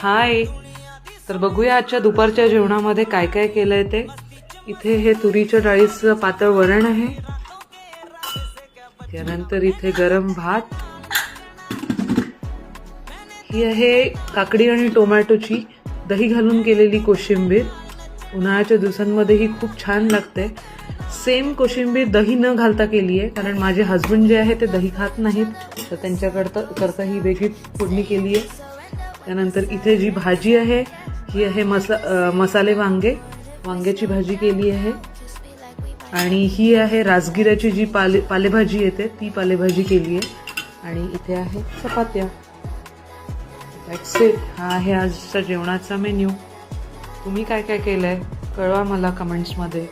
हाय. तर बघूया आजच्या दुपारच्या जेवणामध्ये काय काय केलंय ते. इथे हे तुरीच्या डाळीचं पातळ वरण आहे. त्यानंतर इथे गरम भात. ही आहे काकडी आणि टोमॅटोची दही घालून केलेली कोशिंबीर. उन्हाळ्याच्या दिवसांमध्ये ही खूप छान लागते. सेम कोशिंबीर दही न घालता केली आहे, कारण माझे हस्बंड जे आहे ते दही खात नाहीत, तर त्यांच्याकरता ही वेगळी फोडणी केली आहे. त्यानंतर इथे जी भाजी आहे ही आहे मसाले वांग्याची भाजी केली आहे. आणि ही आहे राजगिऱ्याची जी पालेभाजी येते ती पालेभाजी केली आहे. आणि इथे आहे चपात्या. That's it. हा आहे आजच्या जेवणाचा मेन्यू. तुम्ही काय काय केलंय कळवा मला कमेंट्समध्ये.